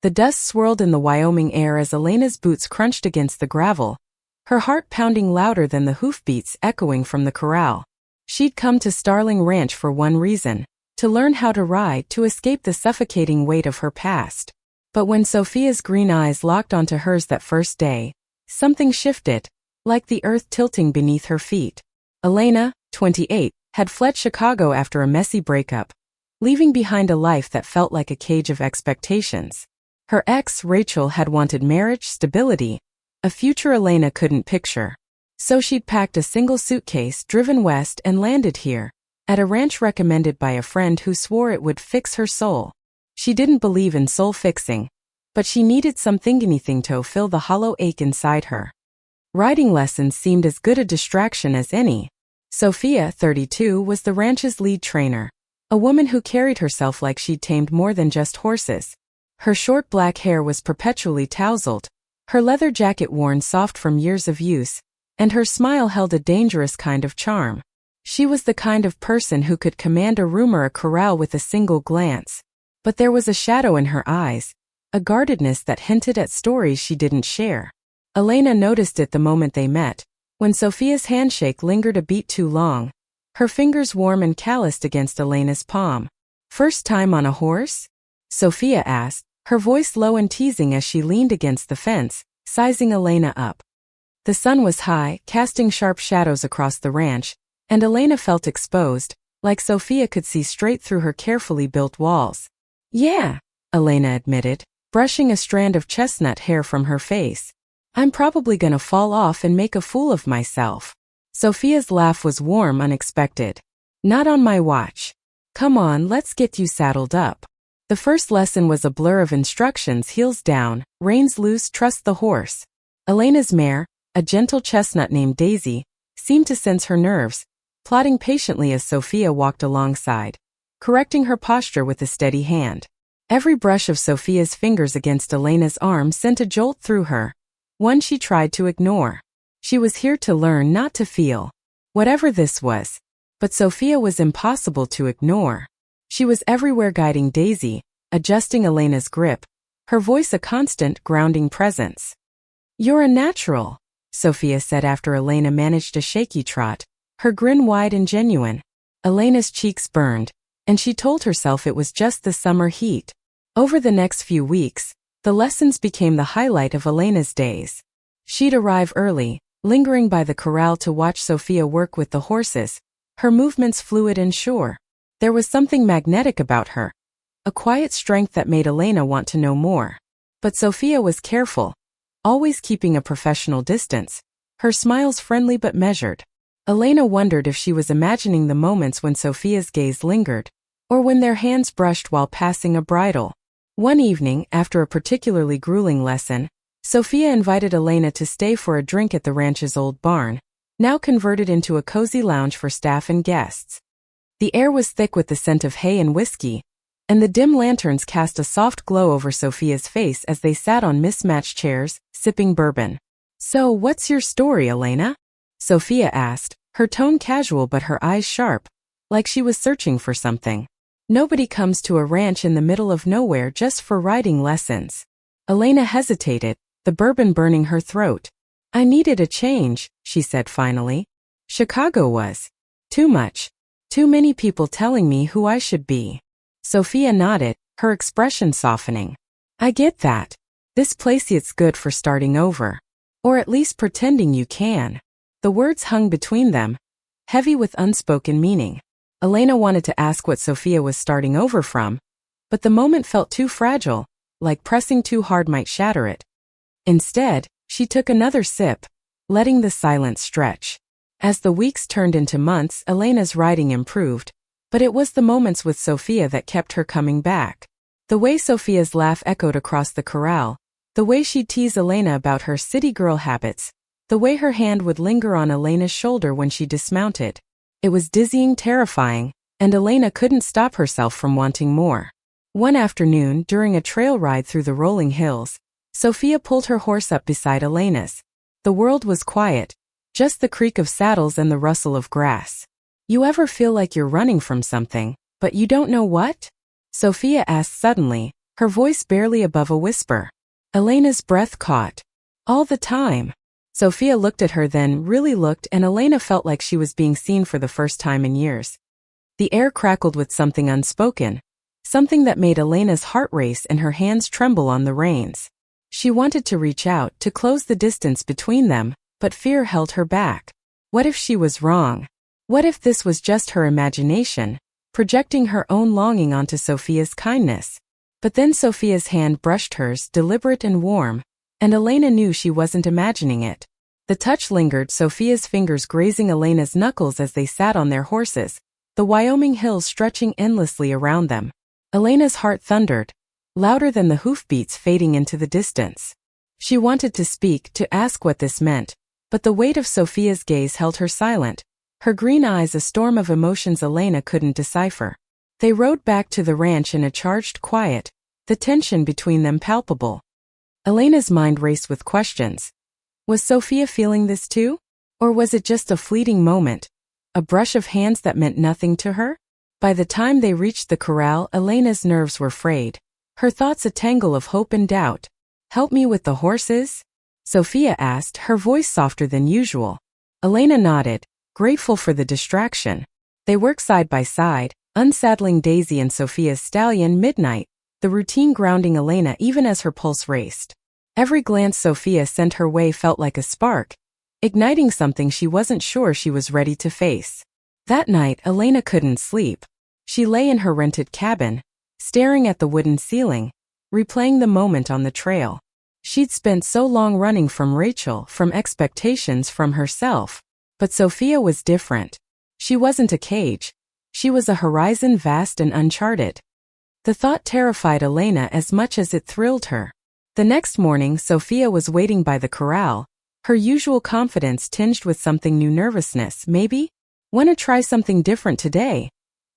The dust swirled in the Wyoming air as Elena's boots crunched against the gravel, her heart pounding louder than the hoofbeats echoing from the corral. She'd come to Starling Ranch for one reason: to learn how to ride, to escape the suffocating weight of her past. But when Sophia's green eyes locked onto hers that first day, something shifted, like the earth tilting beneath her feet. Elena, 28, had fled Chicago after a messy breakup, leaving behind a life that felt like a cage of expectations. Her ex, Rachel, had wanted marriage, stability, a future Elena couldn't picture. So she'd packed a single suitcase, driven west, and landed here, at a ranch recommended by a friend who swore it would fix her soul. She didn't believe in soul fixing, but she needed anything to fill the hollow ache inside her. Riding lessons seemed as good a distraction as any. Sophia, 32, was the ranch's lead trainer, a woman who carried herself like she'd tamed more than just horses. Her short black hair was perpetually tousled, her leather jacket worn soft from years of use, and her smile held a dangerous kind of charm. She was the kind of person who could command a room or a corral with a single glance. But there was a shadow in her eyes, a guardedness that hinted at stories she didn't share. Elena noticed it the moment they met, when Sophia's handshake lingered a beat too long, her fingers warm and calloused against Elena's palm. "First time on a horse?" Sophia asked, her voice low and teasing as she leaned against the fence, sizing Elena up. The sun was high, casting sharp shadows across the ranch, and Elena felt exposed, like Sophia could see straight through her carefully built walls. "Yeah," Elena admitted, brushing a strand of chestnut hair from her face. "I'm probably gonna fall off and make a fool of myself." Sophia's laugh was warm, unexpected. "Not on my watch. Come on, let's get you saddled up." The first lesson was a blur of instructions: heels down, reins loose, trust the horse. Elena's mare, a gentle chestnut named Daisy, seemed to sense her nerves, plodding patiently as Sophia walked alongside, correcting her posture with a steady hand. Every brush of Sophia's fingers against Elena's arm sent a jolt through her, one she tried to ignore. She was here to learn, not to feel. Whatever this was. But Sophia was impossible to ignore. She was everywhere, guiding Daisy, adjusting Elena's grip, her voice a constant, grounding presence. "You're a natural," Sophia said after Elena managed a shaky trot, her grin wide and genuine. Elena's cheeks burned, and she told herself it was just the summer heat. Over the next few weeks, the lessons became the highlight of Elena's days. She'd arrive early, lingering by the corral to watch Sophia work with the horses, her movements fluid and sure. There was something magnetic about her, a quiet strength that made Elena want to know more. But Sophia was careful, always keeping a professional distance, her smiles friendly but measured. Elena wondered if she was imagining the moments when Sophia's gaze lingered, or when their hands brushed while passing a bridle. One evening, after a particularly grueling lesson, Sophia invited Elena to stay for a drink at the ranch's old barn, now converted into a cozy lounge for staff and guests. The air was thick with the scent of hay and whiskey, and the dim lanterns cast a soft glow over Sophia's face as they sat on mismatched chairs, sipping bourbon. "So, what's your story, Elena?" Sophia asked, her tone casual but her eyes sharp, like she was searching for something. "Nobody comes to a ranch in the middle of nowhere just for riding lessons." Elena hesitated, the bourbon burning her throat. "I needed a change," she said finally. "Chicago was too much. Too many people telling me who I should be." Sophia nodded, her expression softening. "I get that. This place it's good for starting over. Or at least pretending you can." The words hung between them, heavy with unspoken meaning. Elena wanted to ask what Sophia was starting over from, but the moment felt too fragile, like pressing too hard might shatter it. Instead, she took another sip, letting the silence stretch. As the weeks turned into months, Elena's riding improved, but it was the moments with Sophia that kept her coming back. The way Sophia's laugh echoed across the corral, the way she'd tease Elena about her city girl habits, the way her hand would linger on Elena's shoulder when she dismounted. It was dizzying, terrifying, and Elena couldn't stop herself from wanting more. One afternoon, during a trail ride through the rolling hills, Sophia pulled her horse up beside Elena's. The world was quiet, just the creak of saddles and the rustle of grass. "You ever feel like you're running from something, but you don't know what?" Sophia asked suddenly, her voice barely above a whisper. Elena's breath caught. All the time. Sophia looked at her, then really looked, and Elena felt like she was being seen for the first time in years. The air crackled with something unspoken, something that made Elena's heart race and her hands tremble on the reins. She wanted to reach out, to close the distance between them, but fear held her back. What if she was wrong? What if this was just her imagination, projecting her own longing onto Sophia's kindness? But then Sophia's hand brushed hers, deliberate and warm, and Elena knew she wasn't imagining it. The touch lingered, Sophia's fingers grazing Elena's knuckles as they sat on their horses, the Wyoming hills stretching endlessly around them. Elena's heart thundered, louder than the hoofbeats fading into the distance. She wanted to speak, to ask what this meant, but the weight of Sophia's gaze held her silent, her green eyes a storm of emotions Elena couldn't decipher. They rode back to the ranch in a charged quiet, the tension between them palpable. Elena's mind raced with questions. Was Sophia feeling this too? Or was it just a fleeting moment, a brush of hands that meant nothing to her? By the time they reached the corral, Elena's nerves were frayed, her thoughts a tangle of hope and doubt. "Help me with the horses?" Sophia asked, her voice softer than usual. Elena nodded, grateful for the distraction. They worked side by side, unsaddling Daisy and Sophia's stallion midnight, the routine grounding Elena even as her pulse raced. Every glance Sophia sent her way felt like a spark, igniting something she wasn't sure she was ready to face. That night, Elena couldn't sleep. She lay in her rented cabin, staring at the wooden ceiling, replaying the moment on the trail. She'd spent so long running from Rachel, from expectations, from herself. But Sophia was different. She wasn't a cage. She was a horizon vast and uncharted. The thought terrified Elena as much as it thrilled her. The next morning, Sophia was waiting by the corral, her usual confidence tinged with something new, nervousness, maybe? "Want to try something different today?"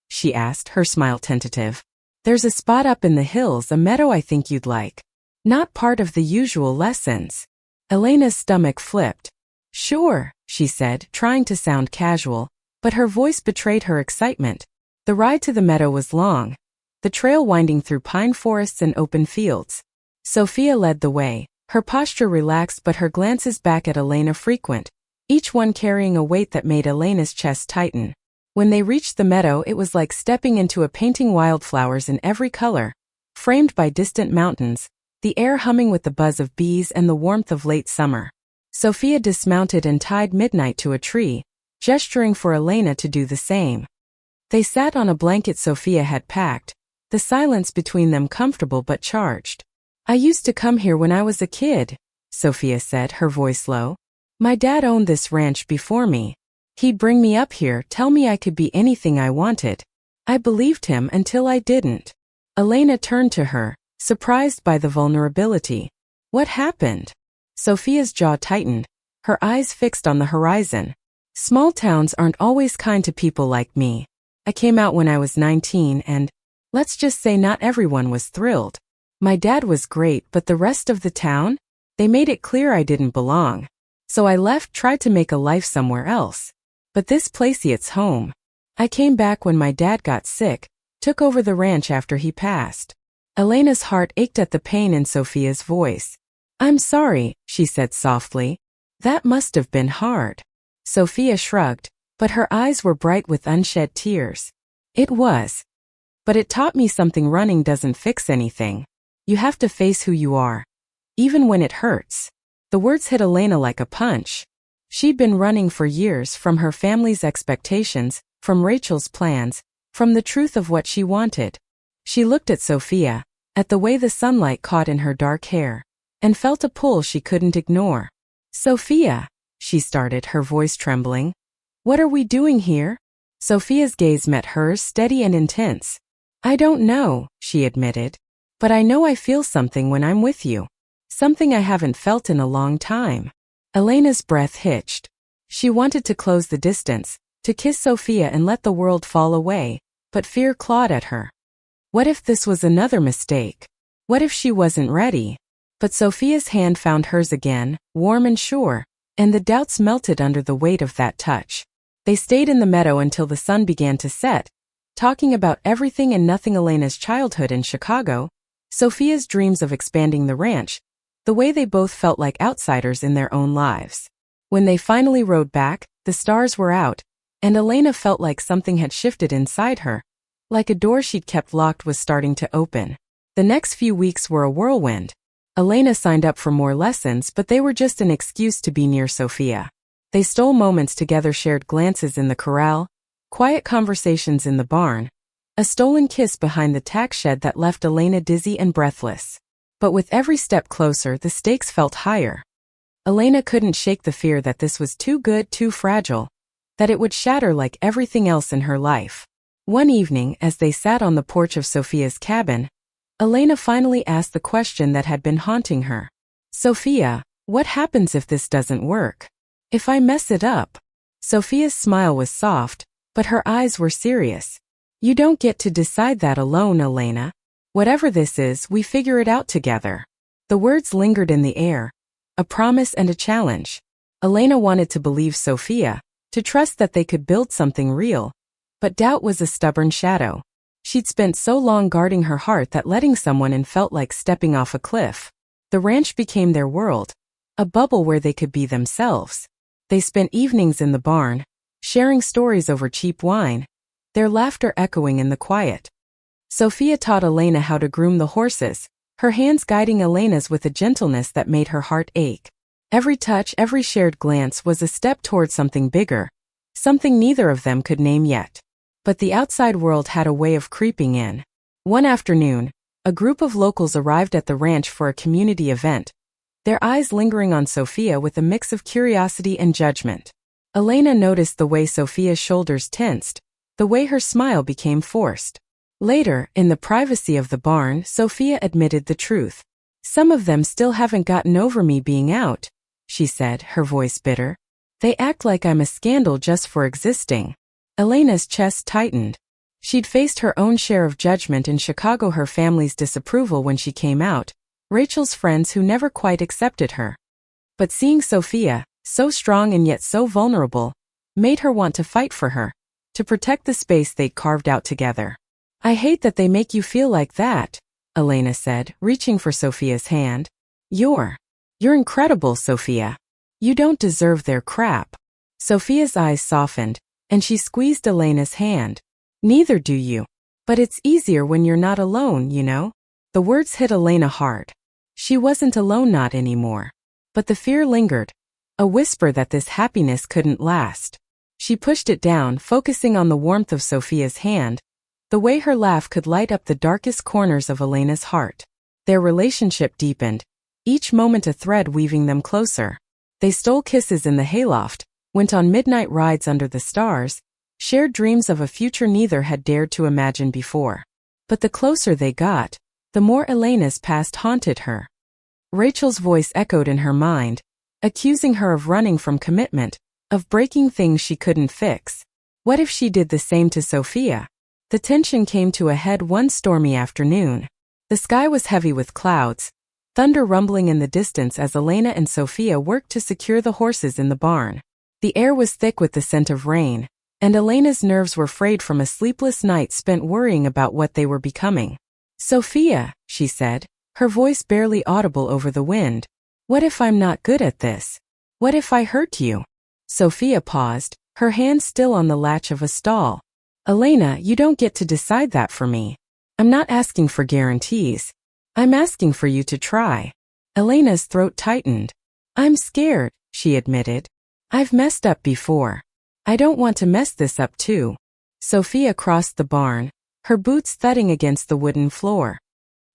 she asked, her smile tentative. "There's a spot up in the hills, a meadow I think you'd like. Not part of the usual lessons." Elena's stomach flipped. "Sure," she said, trying to sound casual, but her voice betrayed her excitement. The ride to the meadow was long, the trail winding through pine forests and open fields. Sophia led the way, her posture relaxed but her glances back at Elena frequent, each one carrying a weight that made Elena's chest tighten. When they reached the meadow, it was like stepping into a painting, wildflowers in every color, framed by distant mountains, the air humming with the buzz of bees and the warmth of late summer. Sophia dismounted and tied Midnight to a tree, gesturing for Elena to do the same. They sat on a blanket Sophia had packed, the silence between them comfortable but charged. "I used to come here when I was a kid," Sophia said, her voice low. "My dad owned this ranch before me. He'd bring me up here, tell me I could be anything I wanted. I believed him until I didn't." Elena turned to her, surprised by the vulnerability. "What happened?" Sophia's jaw tightened, her eyes fixed on the horizon. "Small towns aren't always kind to people like me. I came out when I was 19 and, let's just say not everyone was thrilled. My dad was great, but the rest of the town? They made it clear I didn't belong. So I left, tried to make a life somewhere else. But this place, it's home. I came back when my dad got sick, took over the ranch after he passed." Elena's heart ached at the pain in Sophia's voice. "I'm sorry," she said softly. "That must have been hard." Sophia shrugged, but her eyes were bright with unshed tears. "It was. But it taught me something. Running doesn't fix anything. You have to face who you are, even when it hurts." The words hit Elena like a punch. She'd been running for years, from her family's expectations, from Rachel's plans, from the truth of what she wanted. She looked at Sophia, at the way the sunlight caught in her dark hair, and felt a pull she couldn't ignore. "Sophia," she started, her voice trembling. "What are we doing here?" Sophia's gaze met hers, steady and intense. "I don't know," she admitted. "But I know I feel something when I'm with you. Something I haven't felt in a long time." Elena's breath hitched. She wanted to close the distance, to kiss Sophia and let the world fall away, but fear clawed at her. What if this was another mistake? What if she wasn't ready? But Sophia's hand found hers again, warm and sure, and the doubts melted under the weight of that touch. They stayed in the meadow until the sun began to set, talking about everything and nothing: Elena's childhood in Chicago, Sophia's dreams of expanding the ranch, the way they both felt like outsiders in their own lives. When they finally rode back, the stars were out, and Elena felt like something had shifted inside her, like a door she'd kept locked was starting to open. The next few weeks were a whirlwind. Elena signed up for more lessons, but they were just an excuse to be near Sophia. They stole moments together, shared glances in the corral, quiet conversations in the barn, a stolen kiss behind the tack shed that left Elena dizzy and breathless. But with every step closer, the stakes felt higher. Elena couldn't shake the fear that this was too good, too fragile, that it would shatter like everything else in her life. One evening, as they sat on the porch of Sophia's cabin, Elena finally asked the question that had been haunting her. "Sophia, what happens if this doesn't work? If I mess it up?" Sophia's smile was soft, but her eyes were serious. "You don't get to decide that alone, Elena. Whatever this is, we figure it out together." The words lingered in the air, a promise and a challenge. Elena wanted to believe Sophia, to trust that they could build something real, but doubt was a stubborn shadow. She'd spent so long guarding her heart that letting someone in felt like stepping off a cliff. The ranch became their world, a bubble where they could be themselves. They spent evenings in the barn, sharing stories over cheap wine, their laughter echoing in the quiet. Sophia taught Elena how to groom the horses, her hands guiding Elena's with a gentleness that made her heart ache. Every touch, every shared glance was a step toward something bigger, something neither of them could name yet. But the outside world had a way of creeping in. One afternoon, a group of locals arrived at the ranch for a community event, their eyes lingering on Sophia with a mix of curiosity and judgment. Elena noticed the way Sophia's shoulders tensed, the way her smile became forced. Later, in the privacy of the barn, Sophia admitted the truth. "Some of them still haven't gotten over me being out," she said, her voice bitter. "They act like I'm a scandal just for existing." Elena's chest tightened. She'd faced her own share of judgment in Chicago, her family's disapproval when she came out, Rachel's friends who never quite accepted her. But seeing Sophia, so strong and yet so vulnerable, made her want to fight for her, to protect the space they'd carved out together. "I hate that they make you feel like that," Elena said, reaching for Sophia's hand. You're incredible, Sophia. You don't deserve their crap." Sophia's eyes softened, and she squeezed Elena's hand. "Neither do you. But it's easier when you're not alone, you know?" The words hit Elena hard. She wasn't alone, not anymore. But the fear lingered, a whisper that this happiness couldn't last. She pushed it down, focusing on the warmth of Sophia's hand, the way her laugh could light up the darkest corners of Elena's heart. Their relationship deepened, each moment a thread weaving them closer. They stole kisses in the hayloft, went on midnight rides under the stars, shared dreams of a future neither had dared to imagine before. But the closer they got, the more Elena's past haunted her. Rachel's voice echoed in her mind, accusing her of running from commitment, of breaking things she couldn't fix. What if she did the same to Sophia? The tension came to a head one stormy afternoon. The sky was heavy with clouds, thunder rumbling in the distance as Elena and Sophia worked to secure the horses in the barn. The air was thick with the scent of rain, and Elena's nerves were frayed from a sleepless night spent worrying about what they were becoming. "Sophia," she said, her voice barely audible over the wind, "what if I'm not good at this? What if I hurt you?" Sophia paused, her hand still on the latch of a stall. "Elena, you don't get to decide that for me. I'm not asking for guarantees. I'm asking for you to try." Elena's throat tightened. "I'm scared," she admitted. "I've messed up before. I don't want to mess this up too." Sophia crossed the barn, her boots thudding against the wooden floor.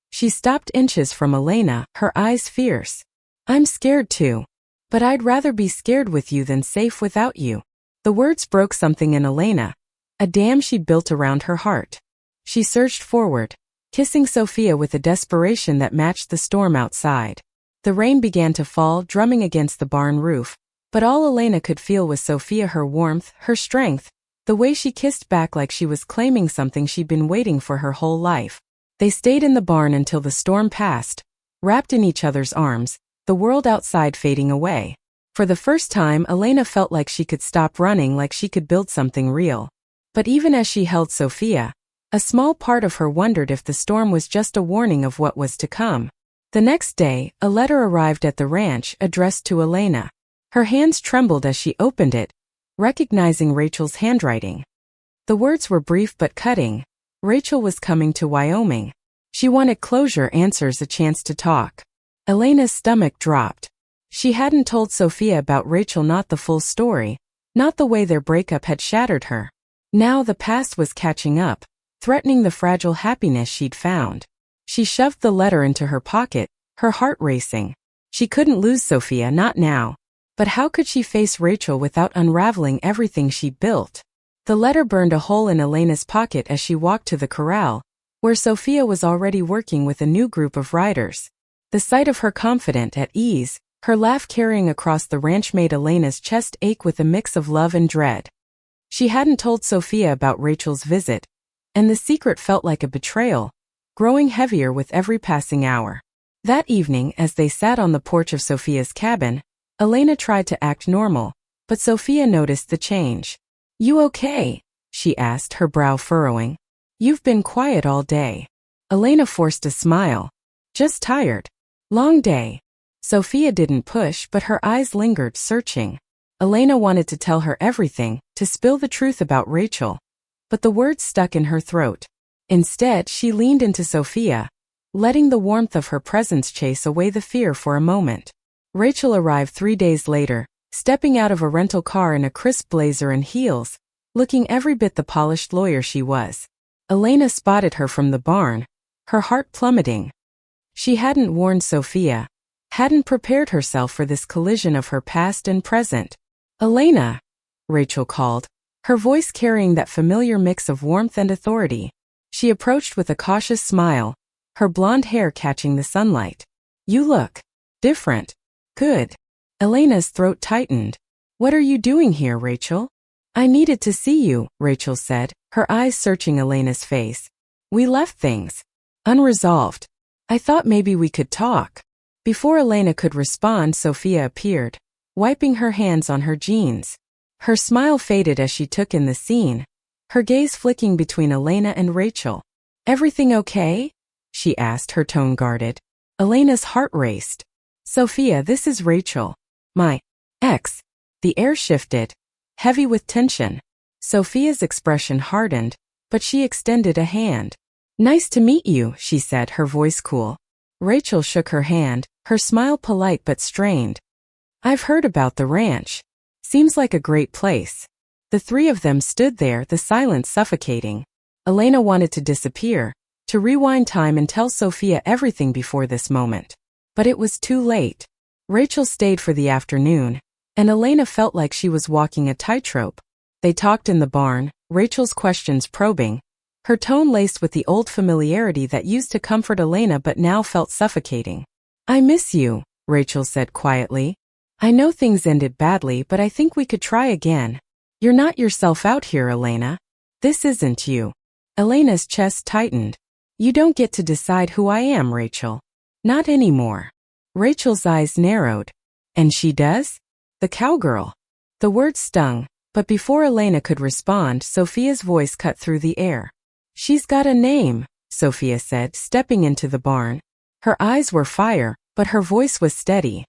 She stopped inches from Elena, her eyes fierce. "I'm scared too. But I'd rather be scared with you than safe without you." The words broke something in Elena, a dam she'd built around her heart. She surged forward, kissing Sophia with a desperation that matched the storm outside. The rain began to fall, drumming against the barn roof, but all Elena could feel was Sophia, her warmth, her strength, the way she kissed back like she was claiming something she'd been waiting for her whole life. They stayed in the barn until the storm passed, wrapped in each other's arms, the world outside fading away. For the first time, Elena felt like she could stop running, like she could build something real. But even as she held Sophia, A small part of her wondered if the storm was just a warning of what was to come. The next day, a letter arrived at the ranch addressed to Elena. Her hands trembled as she opened it, recognizing Rachel's handwriting. The words were brief but cutting. Rachel was coming to Wyoming. She wanted closure, answers, a chance to talk. Elena's stomach dropped. She hadn't told Sophia about Rachel, not the full story, not the way their breakup had shattered her. Now the past was catching up, threatening the fragile happiness she'd found. She shoved the letter into her pocket, her heart racing. She couldn't lose Sophia, not now. But how could she face Rachel without unraveling everything she built? The letter burned a hole in Elena's pocket as she walked to the corral, where Sophia was already working with a new group of riders. The sight of her confident, at ease, her laugh carrying across the ranch made Elena's chest ache with a mix of love and dread. She hadn't told Sophia about Rachel's visit, and the secret felt like a betrayal, growing heavier with every passing hour. That evening, as they sat on the porch of Sophia's cabin, Elena tried to act normal, but Sophia noticed the change. "You okay?" she asked, her brow furrowing. "You've been quiet all day." Elena forced a smile. "Just tired. Long day." Sophia didn't push, but her eyes lingered, searching. Elena wanted to tell her everything, to spill the truth about Rachel, but the words stuck in her throat. Instead, she leaned into Sophia, letting the warmth of her presence chase away the fear for a moment. Rachel arrived 3 days later, stepping out of a rental car in a crisp blazer and heels, looking every bit the polished lawyer she was. Elena spotted her from the barn, her heart plummeting. She hadn't warned Sophia, hadn't prepared herself for this collision of her past and present. "Elena," Rachel called, her voice carrying that familiar mix of warmth and authority. She approached with a cautious smile, her blonde hair catching the sunlight. "You look different." "Good." Elena's throat tightened. "What are you doing here, Rachel?" "I needed to see you," Rachel said, her eyes searching Elena's face. "We left things unresolved. I thought maybe we could talk." Before Elena could respond, Sophia appeared, wiping her hands on her jeans. Her smile faded as she took in the scene, her gaze flicking between Elena and Rachel. "Everything okay?" she asked, her tone guarded. Elena's heart raced. "Sophia, this is Rachel. My ex." The air shifted, heavy with tension. Sophia's expression hardened, but she extended a hand. "Nice to meet you," she said, her voice cool. Rachel shook her hand, her smile polite but strained. "I've heard about the ranch. Seems like a great place." The three of them stood there, the silence suffocating. Elena wanted to disappear, to rewind time and tell Sophia everything before this moment. But it was too late. Rachel stayed for the afternoon, and Elena felt like she was walking a tightrope. They talked in the barn, Rachel's questions probing, her tone laced with the old familiarity that used to comfort Elena but now felt suffocating. "I miss you," Rachel said quietly. "I know things ended badly, but I think we could try again. You're not yourself out here, Elena. This isn't you." Elena's chest tightened. "You don't get to decide who I am, Rachel. Not anymore." Rachel's eyes narrowed. "And she does?" "The cowgirl." The words stung, but before Elena could respond, Sophia's voice cut through the air. "She's got a name," Sophia said, stepping into the barn. Her eyes were fire, but her voice was steady.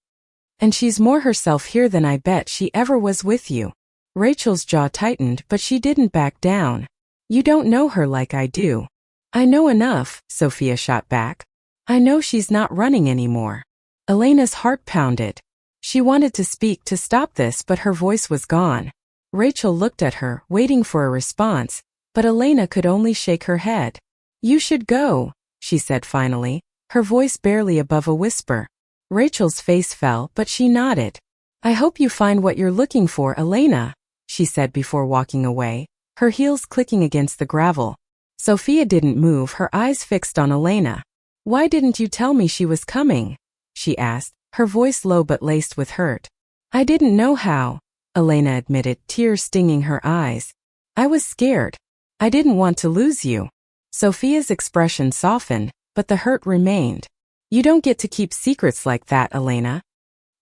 "And she's more herself here than I bet she ever was with you." Rachel's jaw tightened, but she didn't back down. "You don't know her like I do." "I know enough," Sophia shot back. "I know she's not running anymore." Elena's heart pounded. She wanted to speak to stop this, but her voice was gone. Rachel looked at her, waiting for a response, but Elena could only shake her head. "You should go," she said finally, her voice barely above a whisper. Rachel's face fell, but she nodded. "I hope you find what you're looking for, Elena," she said before walking away, her heels clicking against the gravel. Sophia didn't move, her eyes fixed on Elena. "Why didn't you tell me she was coming?" she asked, her voice low but laced with hurt. "I didn't know how," Elena admitted, tears stinging her eyes. "I was scared. I didn't want to lose you." Sophia's expression softened, but the hurt remained. "You don't get to keep secrets like that, Elena.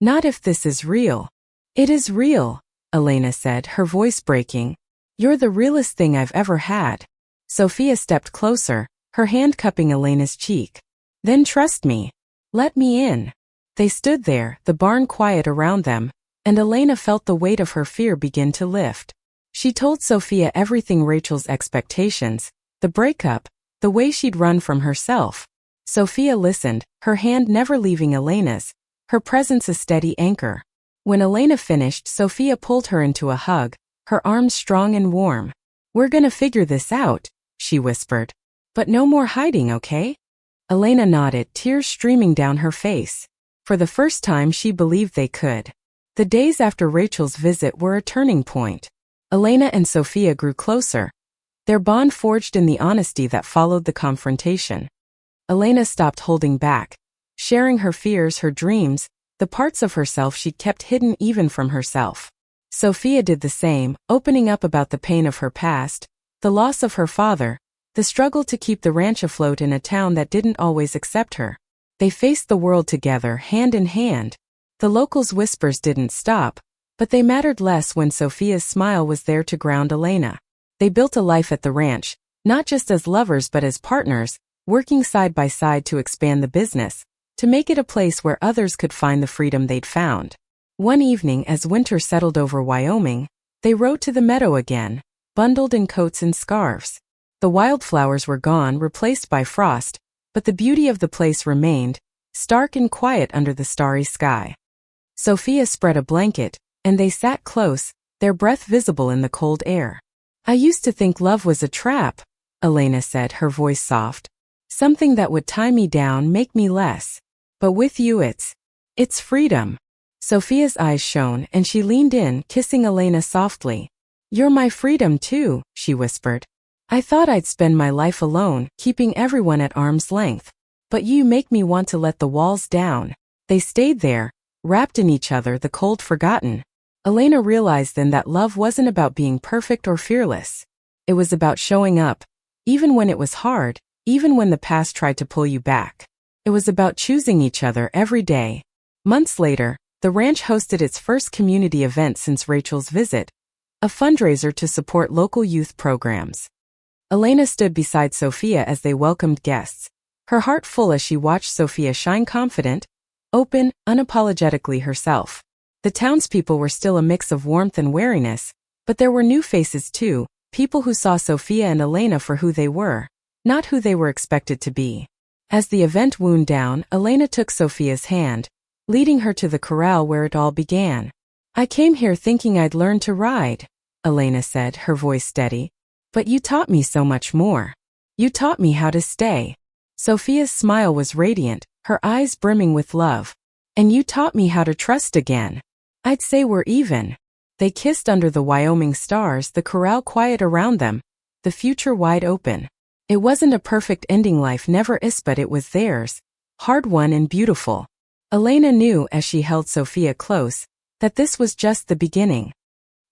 Not if this is real." "It is real," Elena said, her voice breaking. "You're the realest thing I've ever had." Sophia stepped closer, her hand cupping Elena's cheek. Then trust me. Let me in. They stood there, the barn quiet around them, and Elena felt the weight of her fear begin to lift. She told Sophia everything: Rachel's expectations, the breakup, the way she'd run from herself. Sophia listened, her hand never leaving Elena's, her presence a steady anchor. When Elena finished, Sophia pulled her into a hug, her arms strong and warm. "We're gonna figure this out," she whispered. "But no more hiding, okay?" Elena nodded, tears streaming down her face. For the first time she believed they could. The days after Rachel's visit were a turning point. Elena and Sophia grew closer, their bond forged in the honesty that followed the confrontation. Elena stopped holding back, sharing her fears, her dreams, the parts of herself she'd kept hidden even from herself. Sophia did the same, opening up about the pain of her past, the loss of her father, the struggle to keep the ranch afloat in a town that didn't always accept her. They faced the world together, hand in hand. The locals' whispers didn't stop, but they mattered less when Sophia's smile was there to ground Elena. They built a life at the ranch, not just as lovers but as partners, working side by side to expand the business, to make it a place where others could find the freedom they'd found. One evening, as winter settled over Wyoming, they rode to the meadow again, bundled in coats and scarves. The wildflowers were gone, replaced by frost, but the beauty of the place remained, stark and quiet under the starry sky. Sophia spread a blanket, and they sat close, their breath visible in the cold air. "I used to think love was a trap," Elena said, her voice soft. "Something that would tie me down, make me less. But with you it's freedom." Sophia's eyes shone, and she leaned in, kissing Elena softly. "You're my freedom too," she whispered. "I thought I'd spend my life alone, keeping everyone at arm's length. But you make me want to let the walls down." They stayed there, wrapped in each other, the cold forgotten. Elena realized then that love wasn't about being perfect or fearless. It was about showing up, even when it was hard, even when the past tried to pull you back. It was about choosing each other every day. Months later, the ranch hosted its first community event since Rachel's visit, a fundraiser to support local youth programs. Elena stood beside Sophia as they welcomed guests, her heart full as she watched Sophia shine confident, open, unapologetically herself. The townspeople were still a mix of warmth and wariness, but there were new faces too, people who saw Sophia and Elena for who they were, not who they were expected to be. As the event wound down, Elena took Sophia's hand, leading her to the corral where it all began. "I came here thinking I'd learn to ride," Elena said, her voice steady. "But you taught me so much more. You taught me how to stay." Sophia's smile was radiant, her eyes brimming with love. "And you taught me how to trust again. I'd say we're even." They kissed under the Wyoming stars, the corral quiet around them, the future wide open. It wasn't a perfect ending, life never is, but it was theirs, hard-won and beautiful. Elena knew, as she held Sophia close, that this was just the beginning.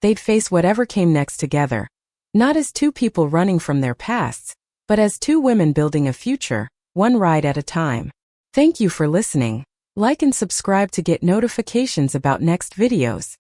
They'd face whatever came next together, not as two people running from their pasts, but as two women building a future, one ride at a time. Thank you for listening. Like and subscribe to get notifications about next videos.